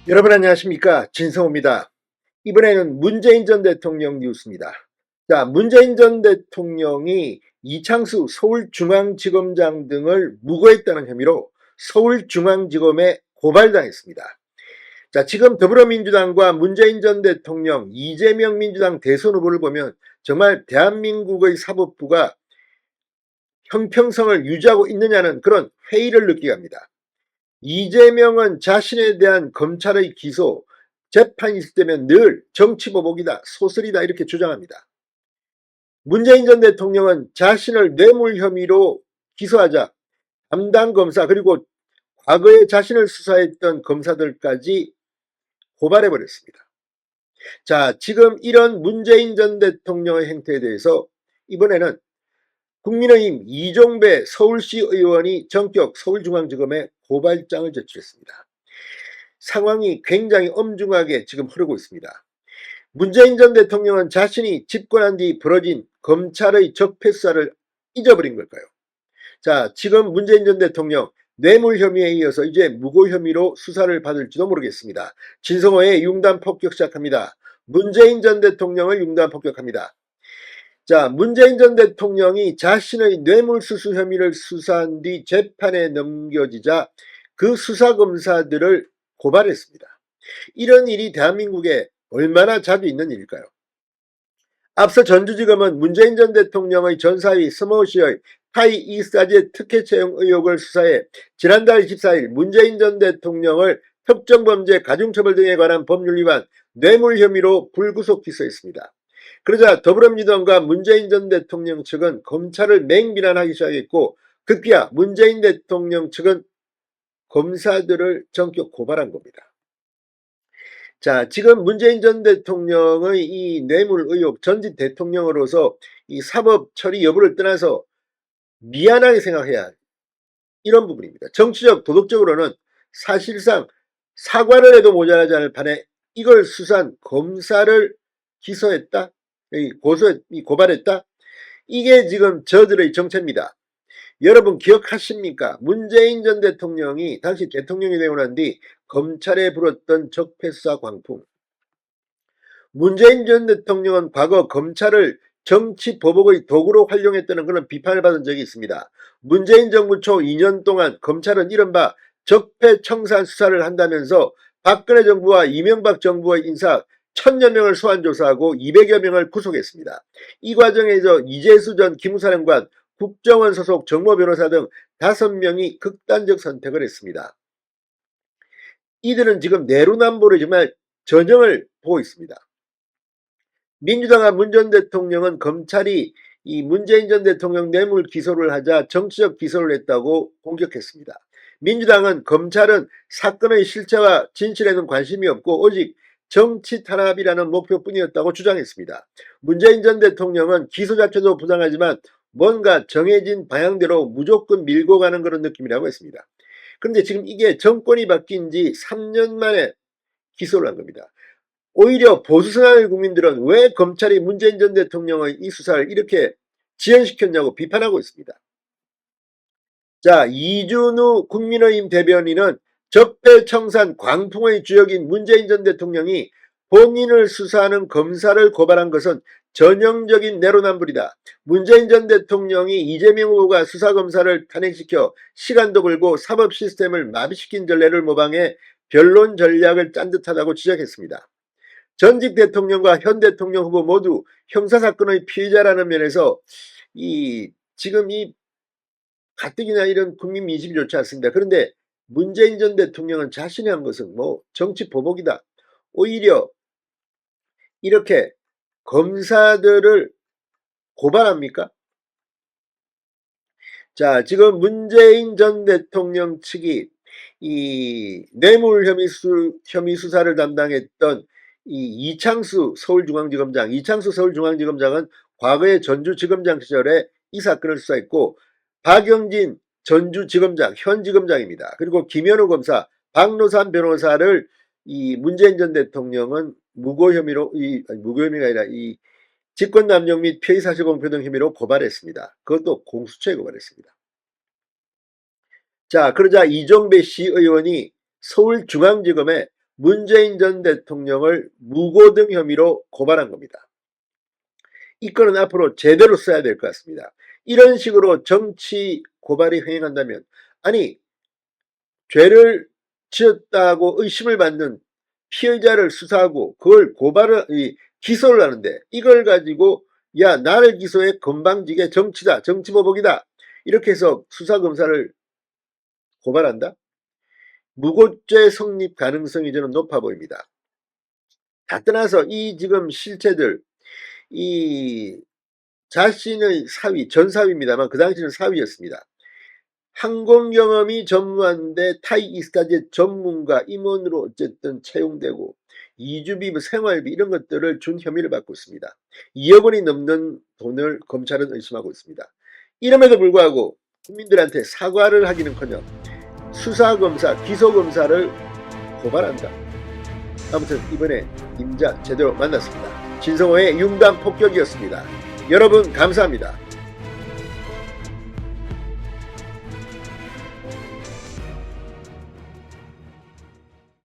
여러분 안녕하십니까, 진성호입니다. 이번에는 문재인 전 대통령 뉴스입니다. 자, 문재인 전 대통령이 이창수 서울중앙지검장 등을 무고했다는 혐의로 서울중앙지검에 고발당했습니다. 자, 지금 더불어민주당과 문재인 전 대통령, 이재명 민주당 대선 후보를 보면 정말 대한민국의 사법부가 형평성을 유지하고 있느냐는 그런 회의를 느끼게 합니다. 이재명은 자신에 대한 검찰의 기소, 재판이 있을 때면 늘 정치보복이다, 소설이다 이렇게 주장합니다. 문재인 전 대통령은 자신을 뇌물 혐의로 기소하자 담당 검사 그리고 과거에 자신을 수사했던 검사들까지 고발해버렸습니다. 자, 지금 이런 문재인 전 대통령의 행태에 대해서 이번에는 국민의힘 이종배 서울시 의원이 전격 서울중앙지검에 고발장을 제출했습니다. 상황이 굉장히 엄중하게 지금 흐르고 있습니다. 문재인 전 대통령은 자신이 집권한 뒤 벌어진 검찰의 적폐 수사를 잊어버린 걸까요? 자, 지금 문재인 전 대통령 뇌물 혐의에 이어서 이제 무고 혐의로 수사를 받을지도 모르겠습니다. 진성호의 융단 폭격 시작합니다. 문재인 전 대통령을 융단 폭격합니다. 자, 문재인 전 대통령이 자신의 뇌물수수 혐의를 수사한 뒤 재판에 넘겨지자 그 수사검사들을 고발했습니다. 이런 일이 대한민국에 얼마나 자주 있는 일일까요? 앞서 전주지검은 문재인 전 대통령의 전사위 스모시의 타이 이사제 특혜 채용 의혹을 수사해 지난달 24일 문재인 전 대통령을 특정범죄 가중처벌 등에 관한 법률 위반 뇌물 혐의로 불구속 기소했습니다. 그러자 더불어민주당과 문재인 전 대통령 측은 검찰을 맹비난하기 시작했고 급기야 문재인 대통령 측은 검사들을 전격 고발한 겁니다. 자, 지금 문재인 전 대통령의 이 뇌물 의혹, 전직 대통령으로서 이 사법 처리 여부를 떠나서 미안하게 생각해야 할 이런 부분입니다. 정치적, 도덕적으로는 사실상 사과를 해도 모자라지 않을 판에 이걸 수사한 검사를 기소했다, 고발했다. 이게 지금 저들의 정체입니다. 여러분 기억하십니까? 문재인 전 대통령이 당시 대통령이 되고 난 뒤 검찰에 불었던 적폐수사 광풍. 문재인 전 대통령은 과거 검찰을 정치 보복의 도구로 활용했다는 그런 비판을 받은 적이 있습니다. 문재인 정부 초 2년 동안 검찰은 이른바 적폐청산 수사를 한다면서 박근혜 정부와 이명박 정부의 인사 1000여 명을 소환 조사하고 200여 명을 구속했습니다. 이 과정에서 이재수 전 기무사령관, 국정원 소속 정모 변호사 등 5명이 극단적 선택을 했습니다. 이들은 지금 내로남불의 정말 전형을 보고 있습니다. 민주당과 문 전 대통령은 검찰이 이 문재인 전 대통령 뇌물 기소를 하자 정치적 기소를 했다고 공격했습니다. 민주당은 검찰은 사건의 실체와 진실에는 관심이 없고 오직 정치 탄압이라는 목표뿐이었다고 주장했습니다. 문재인 전 대통령은 기소 자체도 부당하지만 뭔가 정해진 방향대로 무조건 밀고 가는 그런 느낌이라고 했습니다. 그런데 지금 이게 정권이 바뀐 지 3년 만에 기소를 한 겁니다. 오히려 보수 성향의 국민들은 왜 검찰이 문재인 전 대통령의 이 수사를 이렇게 지연시켰냐고 비판하고 있습니다. 자, 이준우 국민의힘 대변인은 적폐청산 광풍의 주역인 문재인 전 대통령이 본인을 수사하는 검사를 고발한 것은 전형적인 내로남불이다. 문재인 전 대통령이 이재명 후보가 수사검사를 탄핵시켜 시간도 벌고 사법 시스템을 마비시킨 전례를 모방해 변론 전략을 짠 듯하다고 지적했습니다. 전직 대통령과 현 대통령 후보 모두 형사사건의 피해자라는 면에서 지금 이 가뜩이나 이런 국민 민심이 좋지 않습니다. 그런데 문재인 전 대통령은 자신이 한 것은 뭐 정치 보복이다. 오히려 이렇게 검사들을 고발합니까? 자, 지금 문재인 전 대통령 측이 이 뇌물 혐의 수사를 담당했던 이 이창수 서울중앙지검장은 과거에 전주지검장 시절에 이 사건을 수사했고 박영진 전주지검장 현 지검장입니다. 그리고 김현우 검사, 박노산 변호사를 이 문재인 전 대통령은 무고 혐의가 아니라 이 직권남용 및 피의사실공표 등 혐의로 고발했습니다. 그것도 공수처에 고발했습니다. 자, 그러자 이종배 시의원이 서울중앙지검에 문재인 전 대통령을 무고등 혐의로 고발한 겁니다. 이 건은 앞으로 제대로 써야 될 것 같습니다. 이런 식으로 정치 고발이 횡행한다면, 아니 죄를 지었다고 의심을 받는 피의자를 수사하고 그걸 기소를 하는데, 이걸 가지고 야 나를 기소해 건방지게 정치다, 정치보복이다 이렇게 해서 수사검사를 고발한다? 무고죄 성립 가능성이 저는 높아 보입니다. 다 떠나서 이 지금 실체들, 이 자신의 사위, 전 사위입니다만 그 당시는 사위였습니다. 항공 경험이 전무한데 타이 이스타제 전문가 임원으로 어쨌든 채용되고 2주비, 생활비 이런 것들을 준 혐의를 받고 있습니다. 2억 원이 넘는 돈을 검찰은 의심하고 있습니다. 이름에도 불구하고 국민들한테 사과를 하기는커녕 수사검사, 기소검사를 고발한다. 아무튼 이번에 임자 제대로 만났습니다. 진성호의 융단 폭격이었습니다. 여러분 감사합니다.